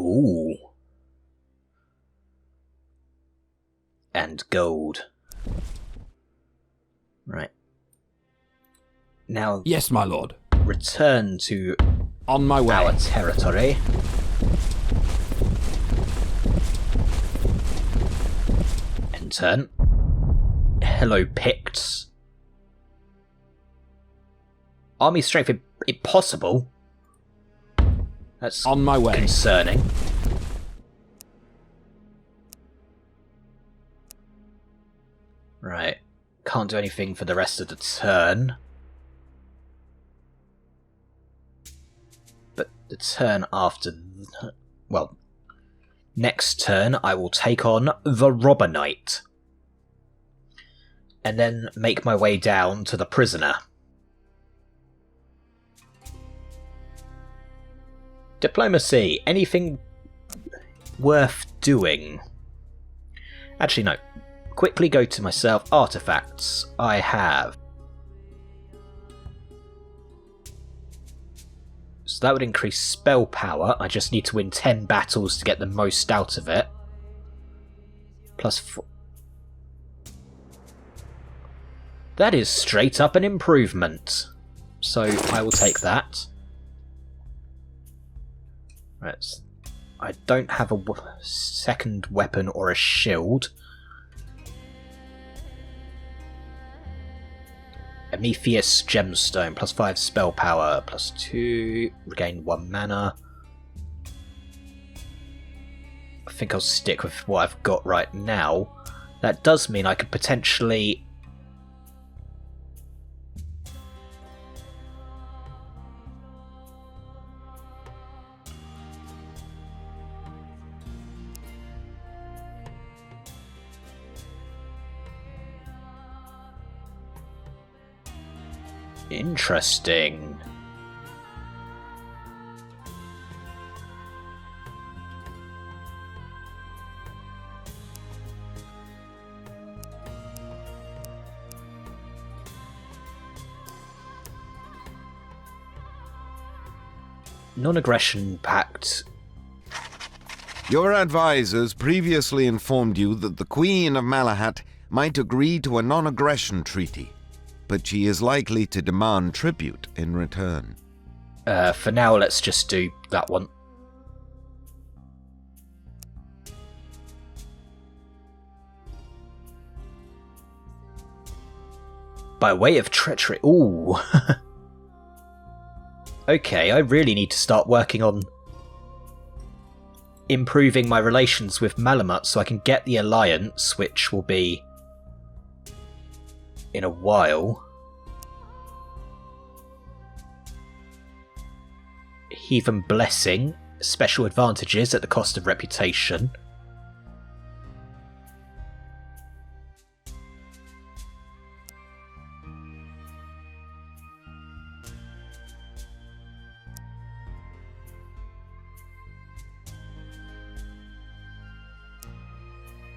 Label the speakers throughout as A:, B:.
A: Ooh. And gold. Right. Now...
B: Yes, my lord.
A: Return to
B: on my way.
A: Our territory. And turn. Hello, Picts. Army strength impossible. That's
B: on my way.
A: Concerning. Right. Can't do anything for the rest of the turn. But the turn after... Well, next turn I will take on the Robber Knight. And then make my way down to the Prisoner. Diplomacy. Anything worth doing? Actually, no. Quickly go to myself. Artifacts. I have. So that would increase spell power. I just need to win 10 battles to get the most out of it. Plus 4. That is straight up an improvement. So I will take that. Right. I don't have a second weapon or a shield. Emetheus Gemstone, plus 5 spell power, plus 2, regain 1 mana. I think I'll stick with what I've got right now. That does mean I could potentially... Interesting. Non-aggression pact.
C: Your advisors previously informed you that the Queen of Malahat might agree to a non-aggression treaty, but she is likely to demand tribute in return.
A: For now, let's just do that one. By way of treachery. Ooh. Okay, I really need to start working on improving my relations with Malamut so I can get the alliance, which will be in a while. Heathen Blessing, special advantages at the cost of reputation.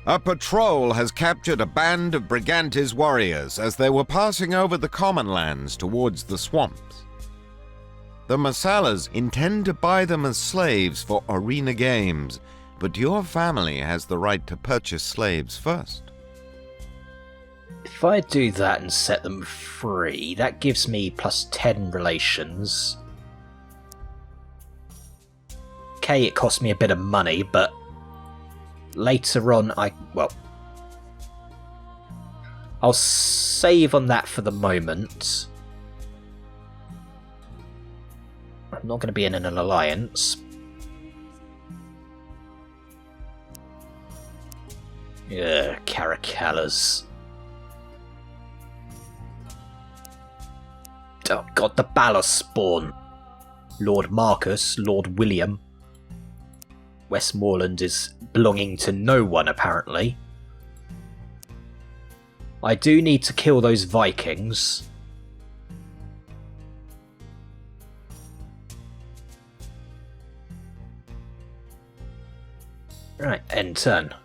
C: A patrol has captured a band of Brigantes warriors as they were passing over the common lands towards the swamps. The Masalas intend to buy them as slaves for arena games, but your family has the right to purchase slaves first.
A: If I do that and set them free, that gives me plus 10 relations. Okay, it cost me a bit of money, but later on I'll save on that for the moment. I'm not going to be in an alliance. Yeah, Caracalas. Oh god, the Balor spawn. Lord Marcus, Lord William. Westmoreland is belonging to no one, apparently. I do need to kill those Vikings. Right, end turn.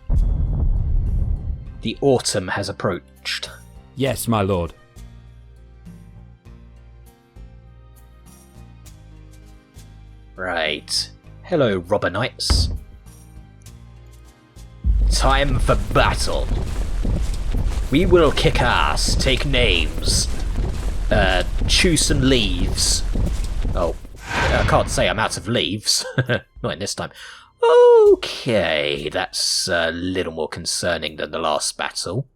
A: The autumn has approached.
B: Yes, my lord.
A: Right. Hello, Robber Knights. Time for battle. We will kick ass, take names, chew some leaves. Oh, I can't say I'm out of leaves. Not in this time. Okay, that's a little more concerning than the last battle.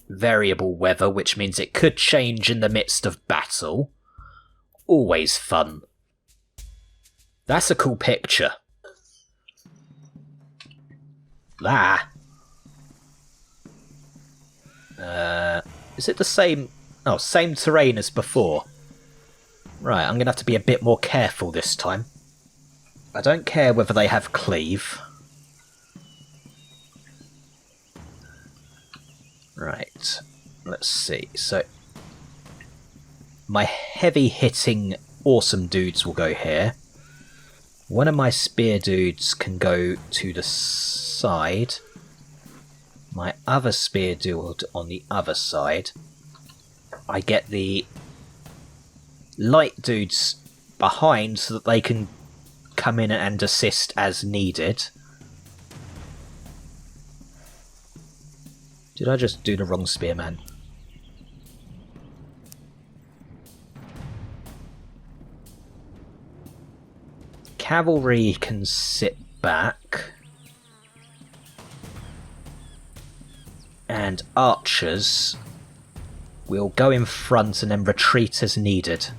A: Variable weather, which means it could change in the midst of battle. Always fun. That's a cool picture. Is it the same... Oh, same terrain as before. Right, I'm going to have to be a bit more careful this time. I don't care whether they have cleave. Right, let's see. So, my heavy-hitting awesome dudes will go here. One of my spear dudes can go to the side. My other spear dude on the other side. I get the light dudes behind so that they can come in and assist as needed. Did I just do the wrong spearman? Cavalry can sit back. And archers will go in front and then retreat as needed.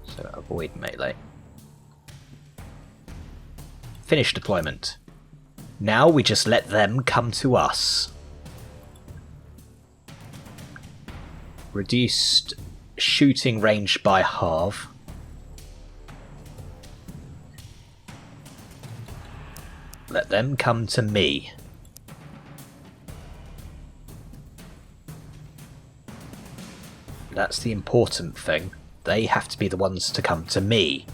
A: So avoid melee. Finish deployment. Now we just let them come to us. Reduced shooting range by half. Let them come to me. That's the important thing. They have to be the ones to come to me.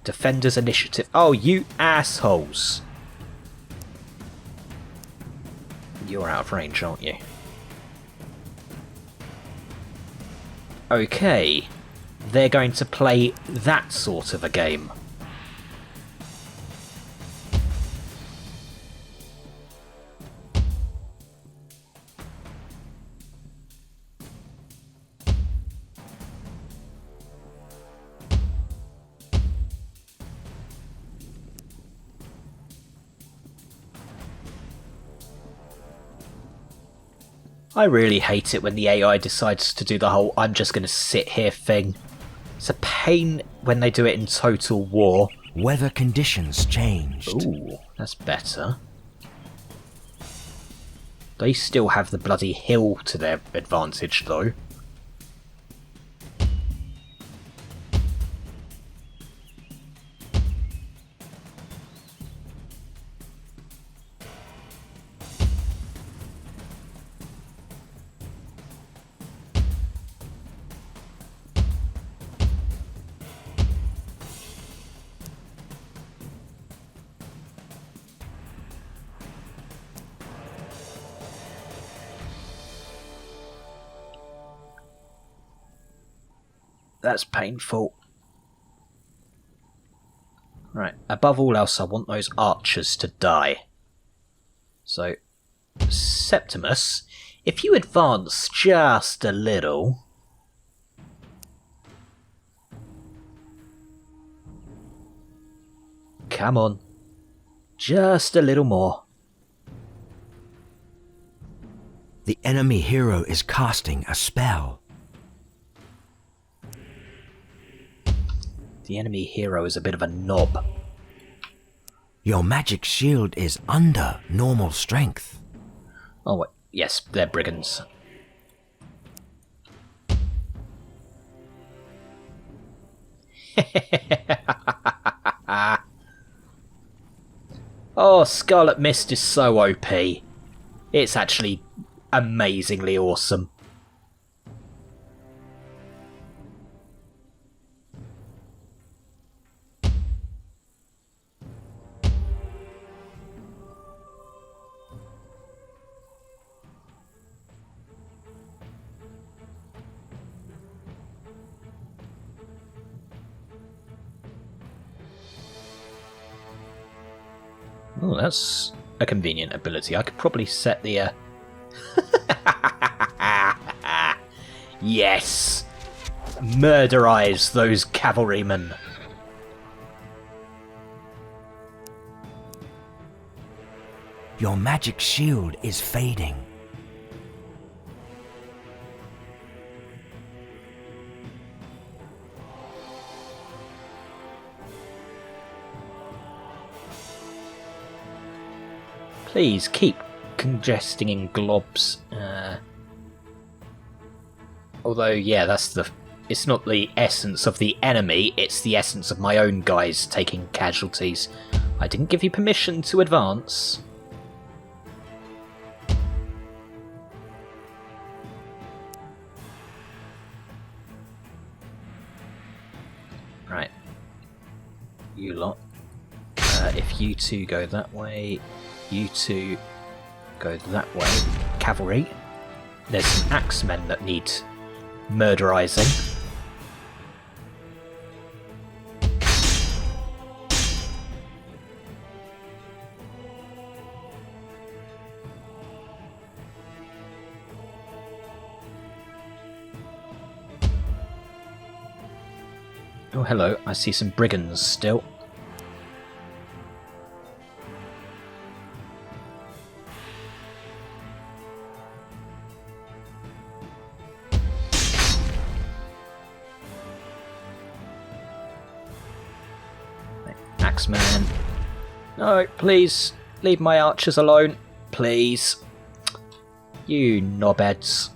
A: Defenders initiative. Oh, you assholes. You're out of range, aren't you? Okay. They're going to play that sort of a game. I really hate it when the AI decides to do the whole I'm just going to sit here thing. It's a pain when they do it in Total War.
D: Weather conditions changed.
A: Ooh, that's better. They still have the bloody hill to their advantage though. That's painful. Right, above all else I want those archers to die. So, Septimus, if you advance just a little... Come on. Just a little more.
D: The enemy hero is casting a spell.
A: The enemy hero is a bit of a knob.
D: Your magic shield is under normal strength.
A: Oh, wait. Yes, they're brigands. Oh, Scarlet Mist is so OP. It's actually amazingly awesome. Oh, that's a convenient ability. I could probably set the... Yes! Murderize those cavalrymen.
D: Your magic shield is fading.
A: Please keep congesting in globs. Although, yeah, that's the... It's not the essence of the enemy, it's the essence of my own guys taking casualties. I didn't give you permission to advance. Right. You lot. If you two go that way, you two go that way. Cavalry. There's some axemen that need murderizing. Oh, hello. I see some brigands still. Axeman. No, please. Leave my archers alone. Please. You knobheads.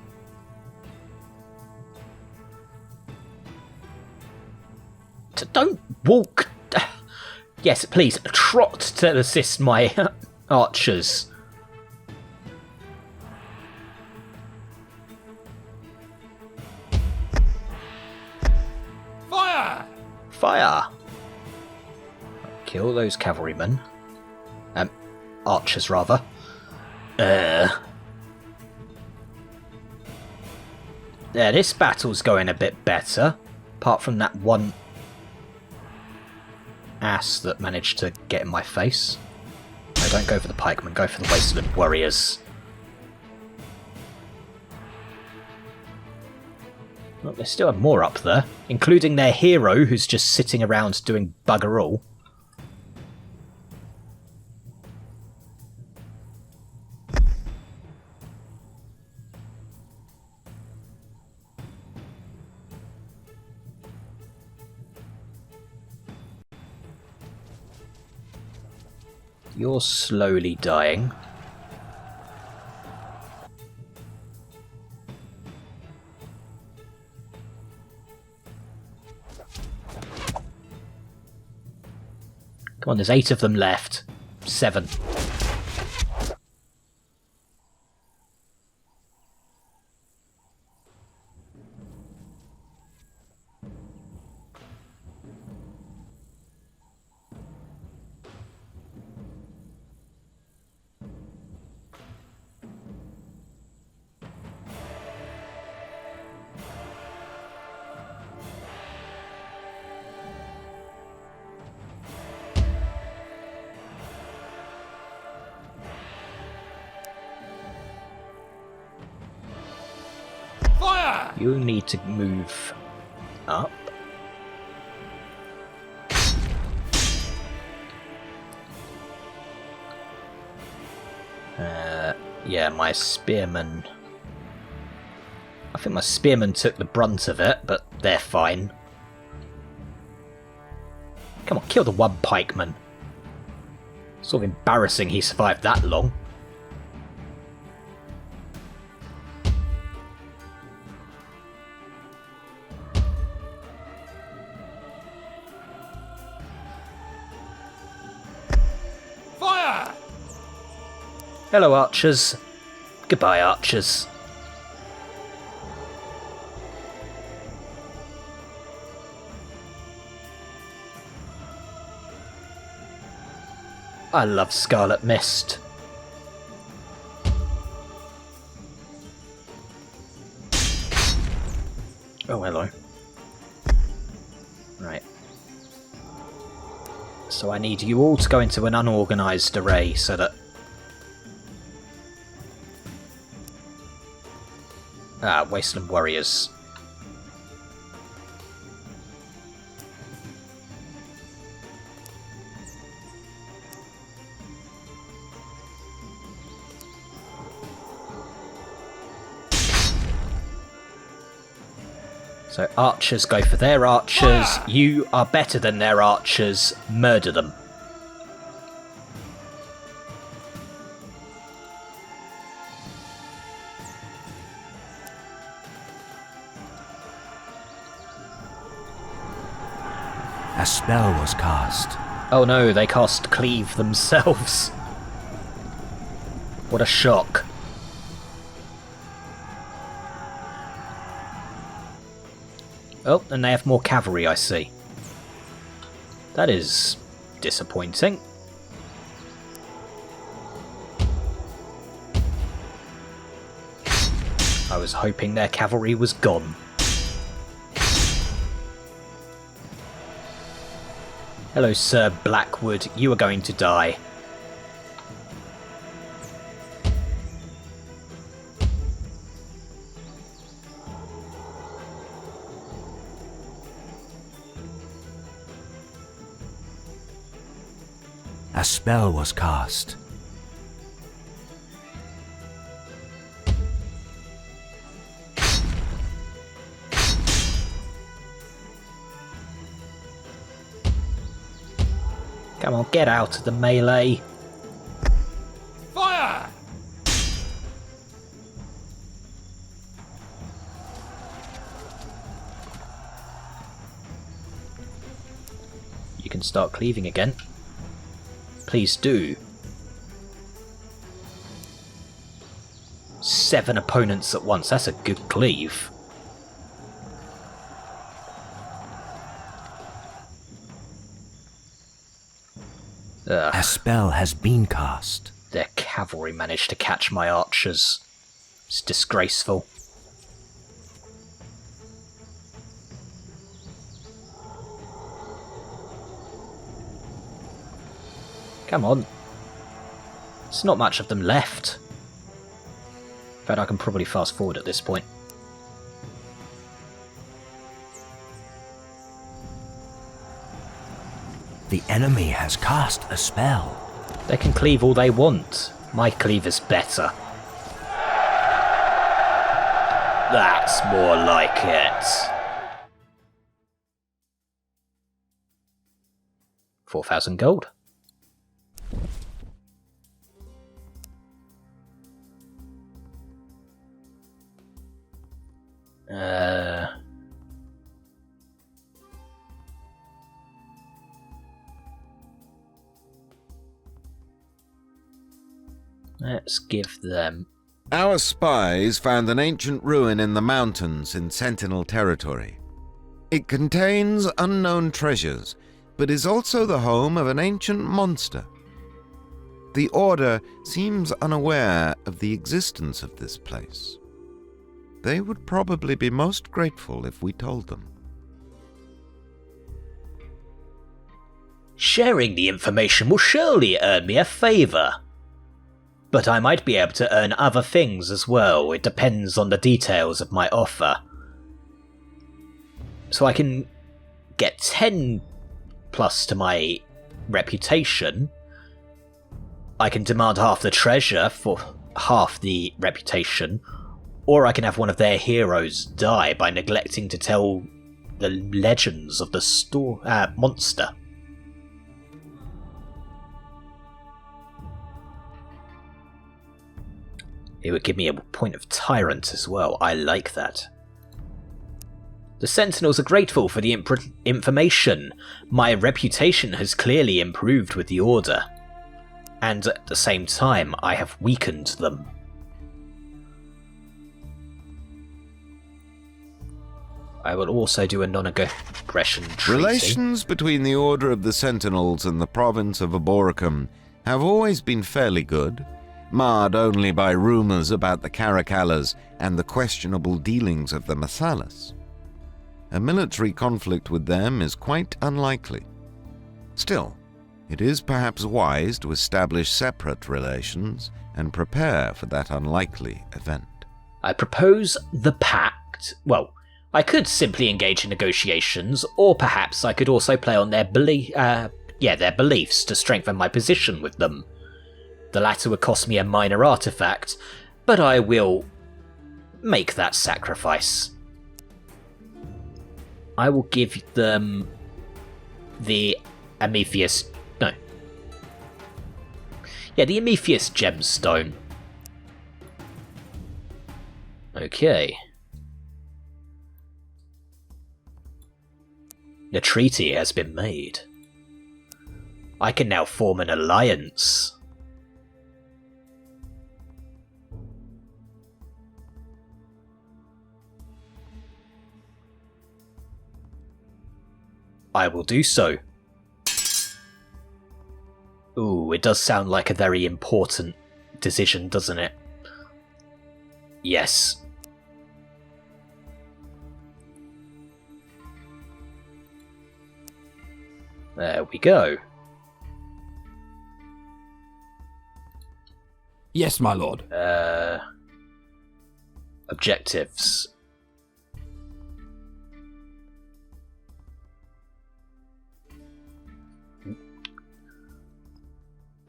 A: Don't walk. Yes, please, trot to assist my archers.
B: Fire!
A: Fire! Kill those cavalrymen. Archers, rather. Yeah, this battle's going a bit better. Apart from that one ass that managed to get in my face. No, don't go for the pikemen, go for the wasteland warriors. Well, they still have more up there, including their hero who's just sitting around doing bugger all. You're slowly dying. Come on, there's 8 of them left. 7. You need to move up. Yeah, my spearmen... I think my spearmen took the brunt of it, but they're fine. Come on, kill the one pikeman. Sort of embarrassing he survived that long. Hello, archers. Goodbye, archers. I love Scarlet Mist. Oh, hello. Right. So I need you all to go into an unorganised array so that... Wasteland Warriors. So archers go for their archers. You are better than their archers. Murder them.
D: A spell was cast.
A: Oh no, they cast Cleave themselves. What a shock. Oh, and they have more cavalry, I see. That is disappointing. I was hoping their cavalry was gone. Hello, Sir Blackwood. You are going to die.
D: A spell was cast.
A: Come on, get out of the melee.
B: Fire!
A: You can start cleaving again. Please do. 7 opponents at once. That's a good cleave. Ugh.
D: A spell has been cast.
A: Their cavalry managed to catch my archers. It's disgraceful. Come on. There's not much of them left. In fact, I can probably fast forward at this point.
D: The enemy has cast a spell.
A: They can cleave all they want. My cleave is better. That's more like it. 4,000 gold. Let's give them...
C: Our spies found an ancient ruin in the mountains in Sentinel territory. It contains unknown treasures, but is also the home of an ancient monster. The Order seems unaware of the existence of this place. They would probably be most grateful if we told them.
A: Sharing the information will surely earn me a favour. But I might be able to earn other things as well. It depends on the details of my offer. So I can get 10 plus to my reputation. I can demand half the treasure for half the reputation. Or I can have one of their heroes die by neglecting to tell the legends of the monster. It would give me a point of tyrant as well. I like that. The Sentinels are grateful for the information. My reputation has clearly improved with the Order. And at the same time, I have weakened them. I will also do a non-aggression treaty.
C: Relations between the Order of the Sentinels and the province of Aboricum have always been fairly good, marred only by rumours about the Caracalas and the questionable dealings of the Massalas. A military conflict with them is quite unlikely. Still, It is perhaps wise to establish separate relations and prepare for that unlikely event.
A: I propose the pact. Well, I could simply engage in negotiations, or perhaps I could also play on their beliefs to strengthen my position with them. The latter would cost me a minor artifact, but I will make that sacrifice. I will give them the Amethyst... No. Yeah, the Amethyst gemstone. Okay. The treaty has been made. I can now form an alliance. I will do so. Ooh, it does sound like a very important decision, doesn't it? Yes. There we go.
B: Yes, my lord.
A: Objectives.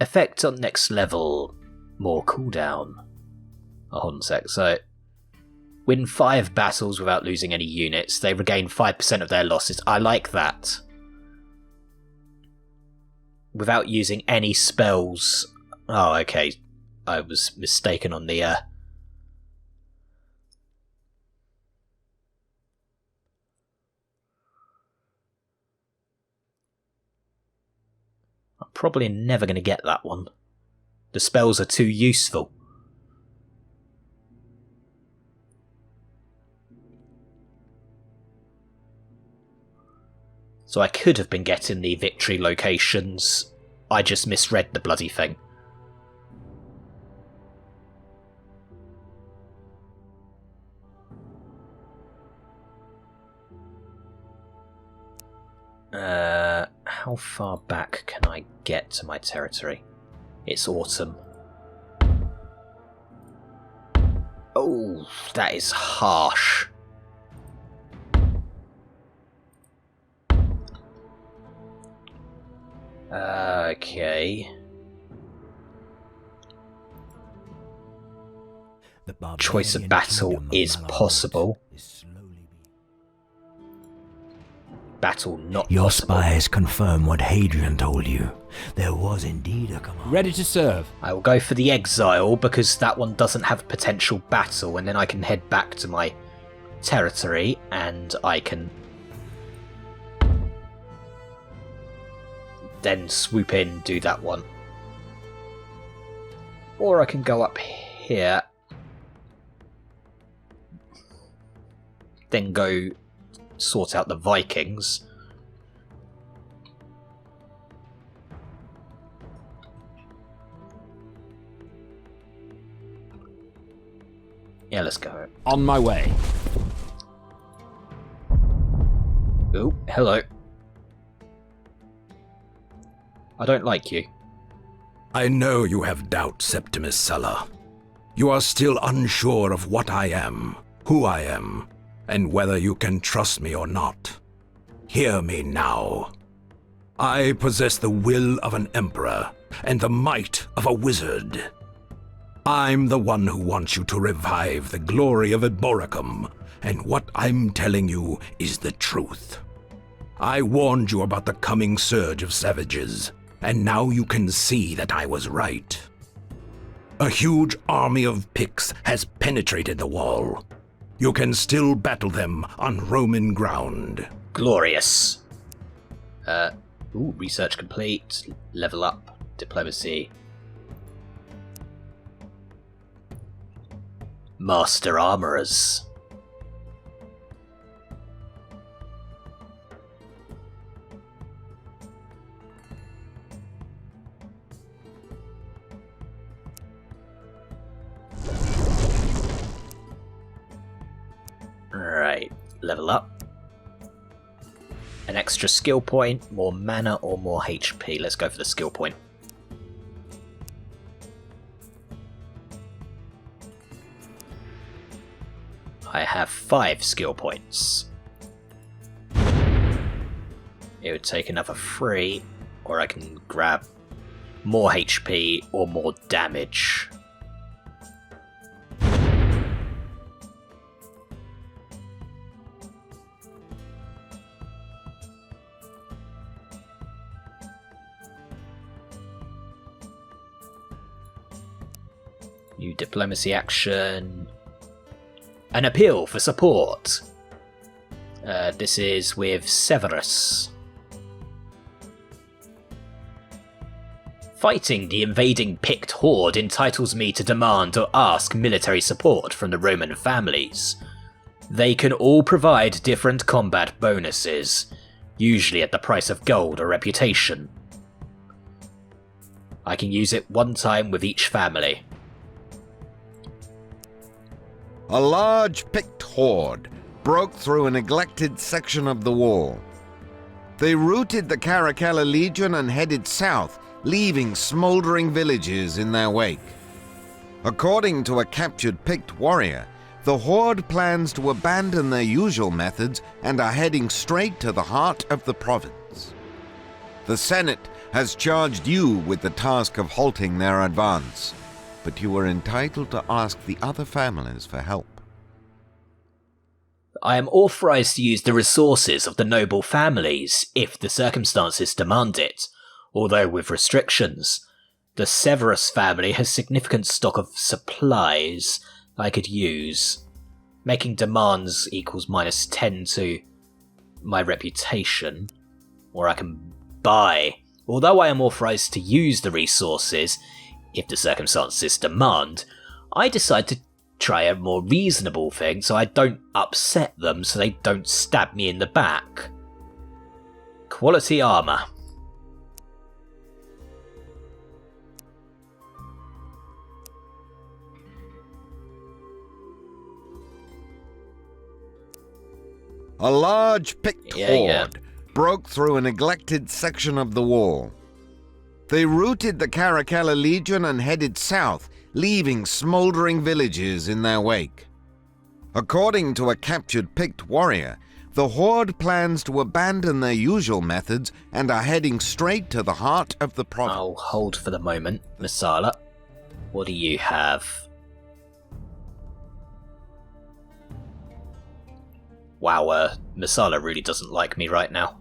A: Effect on next level. More cooldown. Hold on a sec. So, win 5 battles without losing any units. They regain 5% of their losses. I like that. Without using any spells. Oh, okay. I was mistaken on the... I'm probably never going to get that one. The spells are too useful. So I could have been getting the victory locations. I just misread the bloody thing. How far back can I get to my territory? It's autumn. Oh, that is harsh. Okay. Choice of battle is possible. Battle not
D: Your
A: possible.
D: spies confirm what Hadrian told you. There was indeed a command.
B: Ready to serve.
A: I will go for the Exile because that one doesn't have potential battle, and then I can head back to my territory and I can then swoop in, do that one. Or I can go up here, then go sort out the Vikings. Yeah, let's go.
B: On my way.
A: Oh, hello. I don't like you.
E: I know you have doubt, Septimus Sulla. You are still unsure of what I am, who I am, and whether you can trust me or not. Hear me now. I possess the will of an emperor and the might of a wizard. I'm the one who wants you to revive the glory of Eboracum, and what I'm telling you is the truth. I warned you about the coming surge of savages, and now you can see that I was right. A huge army of Picts has penetrated the wall. You can still battle them on Roman ground.
A: Glorious. Research complete. Level up. Diplomacy. Master Armorers. Right, level up. An extra skill point, more mana, or more HP? Let's go for the skill point. I have 5 skill points. It would take another 3, or I can grab more HP or more damage. New diplomacy action. An appeal for support. This is with Severus. Fighting the invading Pict horde entitles me to demand or ask military support from the Roman families. They can all provide different combat bonuses, usually at the price of gold or reputation. I can use it one time with each family.
C: A large Pict horde broke through a neglected section of the wall. They routed the Caracalla Legion and headed south, leaving smouldering villages in their wake. According to a captured Pict warrior, the horde plans to abandon their usual methods and are heading straight to the heart of the province. The Senate has charged you with the task of halting their advance, but you are entitled to ask the other families for help.
A: I am authorized to use the resources of the noble families if the circumstances demand it, although with restrictions. The Severus family has significant stock of supplies I could use. Making demands equals -10 to my reputation, or I can buy. Although I am authorized to use the resources if the circumstances demand, I decide to try a more reasonable thing so I don't upset them so they don't stab me in the back. Quality armor.
C: A large Pict horde broke through a neglected section of the wall. They routed the Caracalla Legion and headed south, leaving smouldering villages in their wake. According to a captured Pict warrior, the horde plans to abandon their usual methods and are heading straight to the heart of the province.
A: I'll hold for the moment, Masala. What do you have? Wow, Masala really doesn't like me right now.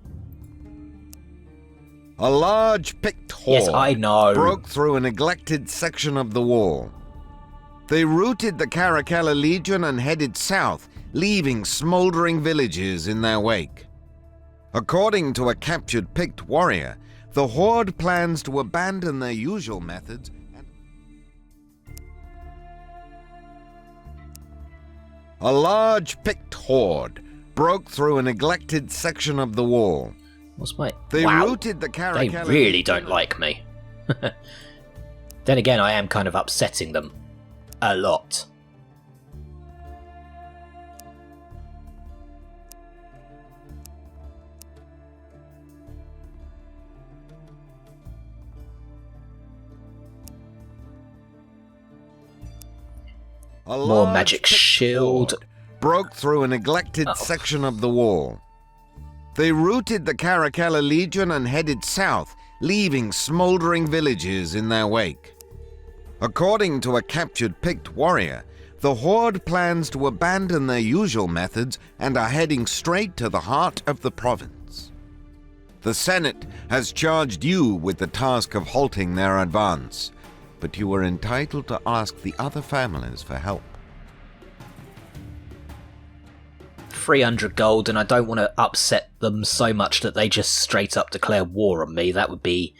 C: A large Pict horde
A: Yes, I know.
C: broke through a neglected section of the wall. They routed the Caracalla Legion and headed south, leaving smouldering villages in their wake. According to a captured Pict warrior, the horde plans to abandon their usual methods and... A large Pict horde broke through a neglected section of the wall.
A: What's my...
C: They routed the
A: They
C: Caracalla
A: really don't like me. Then again, I am kind of upsetting them. A lot. More magic shield.
C: Broke through a neglected section of the wall. They routed the Caracalla Legion and headed south, leaving smouldering villages in their wake. According to a captured Pict warrior, the horde plans to abandon their usual methods and are heading straight to the heart of the province. The Senate has charged you with the task of halting their advance, but you are entitled to ask the other families for help.
A: 300 gold, and I don't want to upset them so much that they just straight up declare war on me. That would be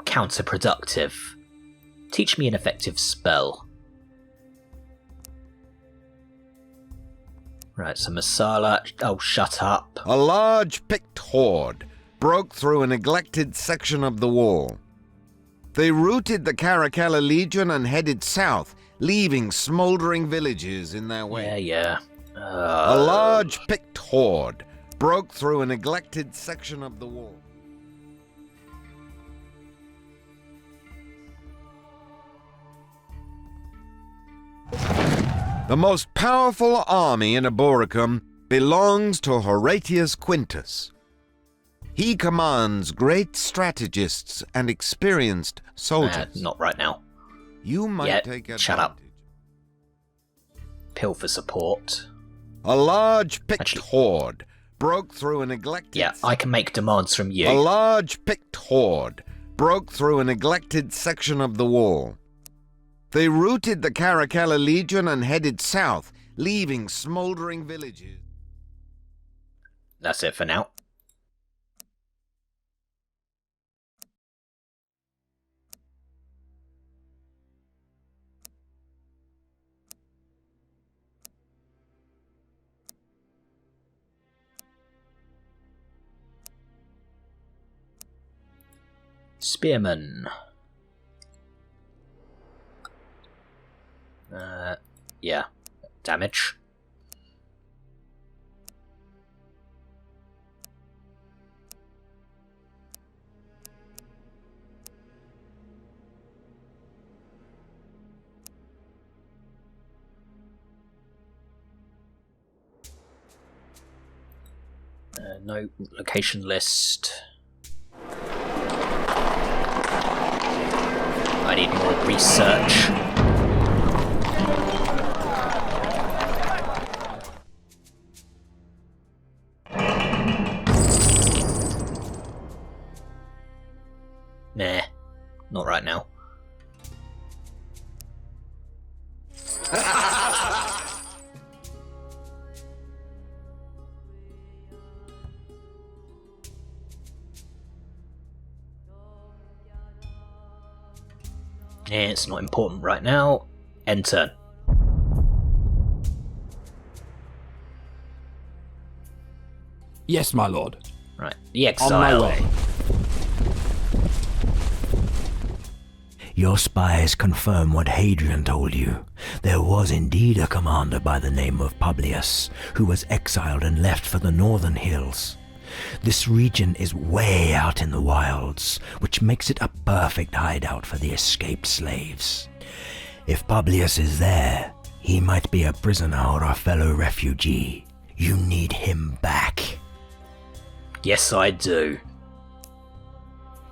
A: counterproductive. Teach me an effective spell. Right, so Masala... Oh, shut up.
C: A large Pict horde broke through a neglected section of the wall. They routed the Caracalla Legion and headed south, leaving smouldering villages in their wake.
A: Yeah.
C: A large Pict horde broke through a neglected section of the wall. The most powerful army in Eboracum belongs to Horatius Quintus. He commands great strategists and experienced soldiers.
A: Not right now.
C: You might take advantage.
A: Shut up. Pill for support.
C: A large Pict horde broke through a neglected...
A: Yeah, I can make demands from you.
C: A large Pict horde broke through a neglected section of the wall. They routed the Caracalla Legion and headed south, leaving smoldering villages.
A: That's it for now. Spearman. Yeah. Damage. No location list. I need more research. Nah, not right now. It's not important right now. End turn.
B: Yes, my lord.
A: Right, the
B: On my
A: Exile.
B: way.
D: Your spies confirm what Hadrian told you. There was indeed a commander by the name of Publius, who was exiled and left for the northern hills. This region is way out in the wilds, which makes it a perfect hideout for the escaped slaves. If Publius is there, he might be a prisoner or a fellow refugee. You need him back.
A: Yes, I do.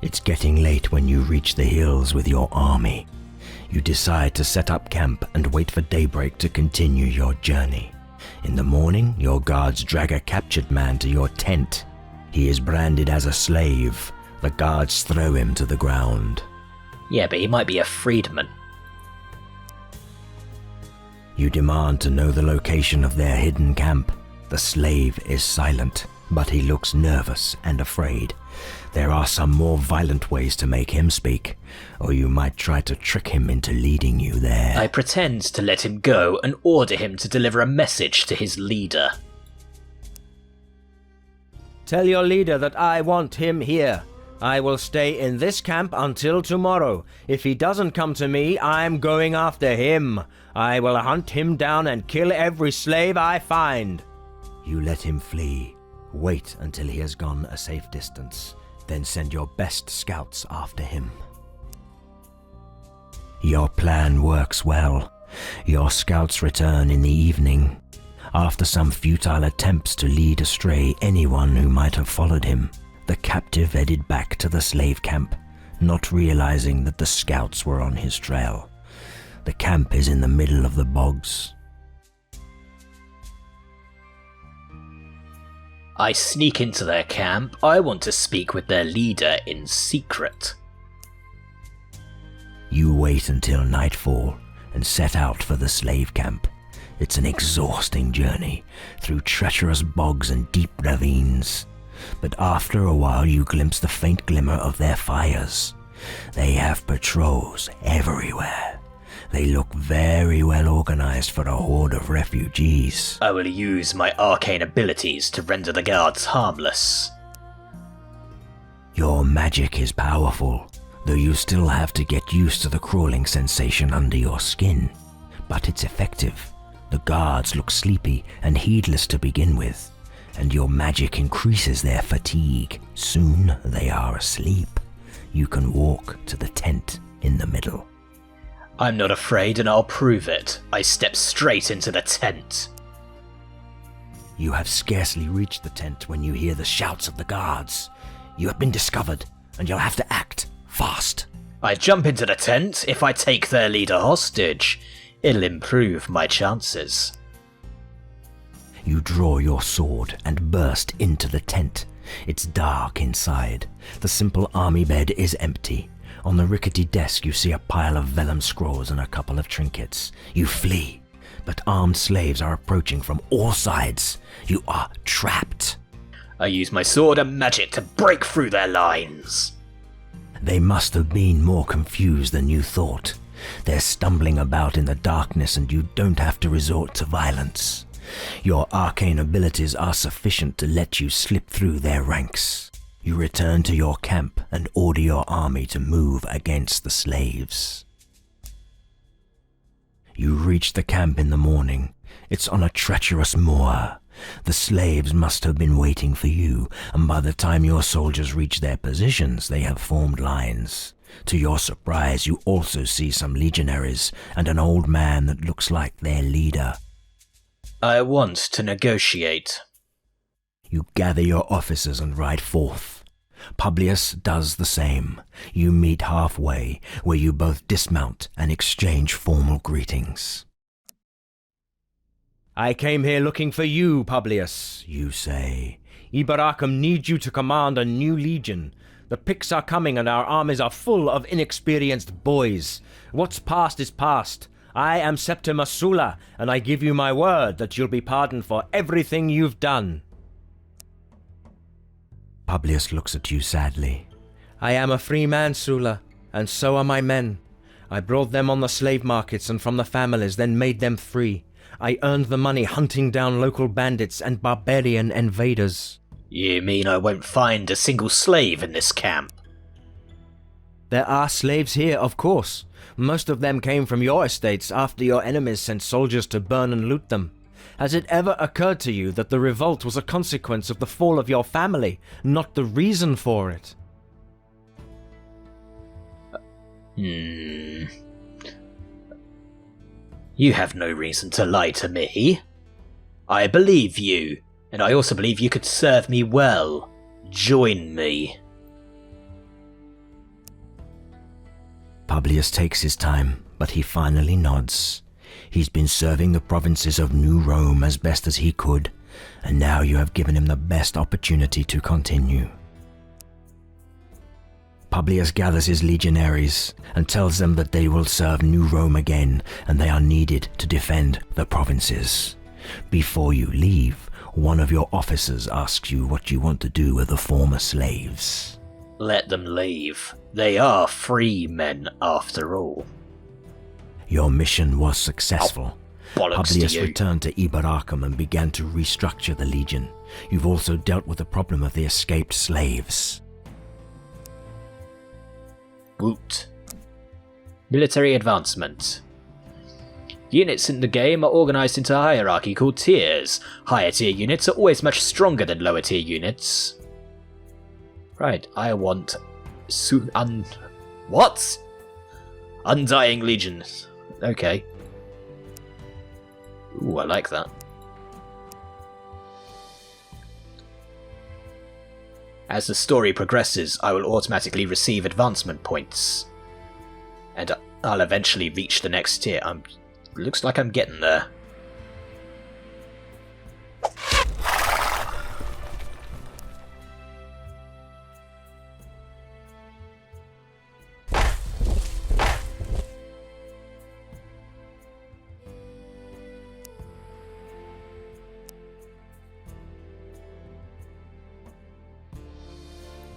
D: It's getting late when you reach the hills with your army. You decide to set up camp and wait for daybreak to continue your journey. In the morning, your guards drag a captured man to your tent. He is branded as a slave. The guards throw him to the ground.
A: Yeah, but he might be a freedman.
D: You demand to know the location of their hidden camp. The slave is silent, but he looks nervous and afraid. There are some more violent ways to make him speak, or you might try to trick him into leading you there.
A: I pretend to let him go and order him to deliver a message to his leader.
F: Tell your leader that I want him here. I will stay in this camp until tomorrow. If he doesn't come to me, I'm going after him. I will hunt him down and kill every slave I find.
D: You let him flee. Wait until he has gone a safe distance. Then send your best scouts after him. Your plan works well. Your scouts return in the evening. After some futile attempts to lead astray anyone who might have followed him, the captive headed back to the slave camp, not realizing that the scouts were on his trail. The camp is in the middle of the bogs.
A: I sneak into their camp. I want to speak with their leader in secret.
D: You wait until nightfall and set out for the slave camp. It's an exhausting journey through treacherous bogs and deep ravines. But after a while you glimpse the faint glimmer of their fires. They have patrols everywhere. They look very well organized for a horde of refugees.
A: I will use my arcane abilities to render the guards harmless.
D: Your magic is powerful, though you still have to get used to the crawling sensation under your skin. But it's effective. The guards look sleepy and heedless to begin with. and your magic increases their fatigue. Soon they are asleep. You can walk to the tent in the middle.
A: I'm not afraid, and I'll prove it. I step straight into the tent.
D: You have scarcely reached the tent when you hear the shouts of the guards. You have been discovered, and you'll have to act fast.
A: I jump into the tent. If I take their leader hostage, it'll improve my chances.
D: You draw your sword and burst into the tent. It's dark inside. The simple army bed is empty. On the rickety desk you see a pile of vellum scrolls and a couple of trinkets. You flee, but armed slaves are approaching from all sides. You are trapped.
A: I use my sword and magic to break through their lines.
D: They must have been more confused than you thought. They're stumbling about in the darkness and you don't have to resort to violence. Your arcane abilities are sufficient to let you slip through their ranks. You return to your camp and order your army to move against the slaves. You reach the camp in the morning. It's on a treacherous moor. The slaves must have been waiting for you, and by the time your soldiers reach their positions, they have formed lines. To your surprise, you also see some legionaries and an old man that looks like their leader.
A: I want to negotiate.
D: You gather your officers and ride forth. Publius does the same. You meet halfway, where you both dismount and exchange formal greetings.
F: I came here looking for you, Publius,
D: You say.
F: Ibaracum needs you to command a new legion. The Picts are coming and our armies are full of inexperienced boys. What's past is past. I am Septimus Sulla, and I give you my word that you'll be pardoned for everything you've done.
D: Publius looks at you sadly.
F: I am a free man, Sulla, and so are my men. I brought them on the slave markets and from the families, then made them free. I earned the money hunting down local bandits and barbarian invaders.
A: You mean I won't find a single slave in this camp?
F: There are slaves here, of course. Most of them came from your estates after your enemies sent soldiers to burn and loot them. Has it ever occurred to you that the revolt was a consequence of the fall of your family, not the reason for it?
A: You have no reason to lie to me. I believe you, and I also believe you could serve me well. Join me.
D: Publius takes his time, but he finally nods. He's been serving the provinces of New Rome as best as he could, and now you have given him the best opportunity to continue. Publius gathers his legionaries and tells them that they will serve New Rome again, and they are needed to defend the provinces. Before you leave, one of your officers asks you what you want to do with the former slaves.
A: Let them leave. They are free men after all.
D: Your mission was successful.
A: Bollocks
D: Publius
A: to you.
D: returned to Ibaracum and began to restructure the legion. You've also dealt with the problem of the escaped slaves.
A: Woot. Military advancement. Units in the game are organised into a hierarchy called tiers. Higher tier units are always much stronger than lower tier units. Right, I want... What? Undying Legion. Okay. Ooh, I like that. As the story progresses, I will automatically receive advancement points. And I'll eventually reach the next tier. Looks like I'm getting there.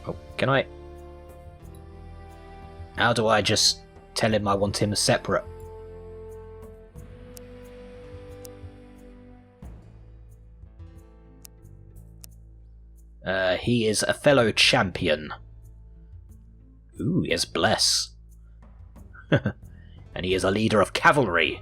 A: Oh, can I? How do I just tell him I want him separate? He is a fellow champion. Ooh, he has bless. And he is a leader of cavalry.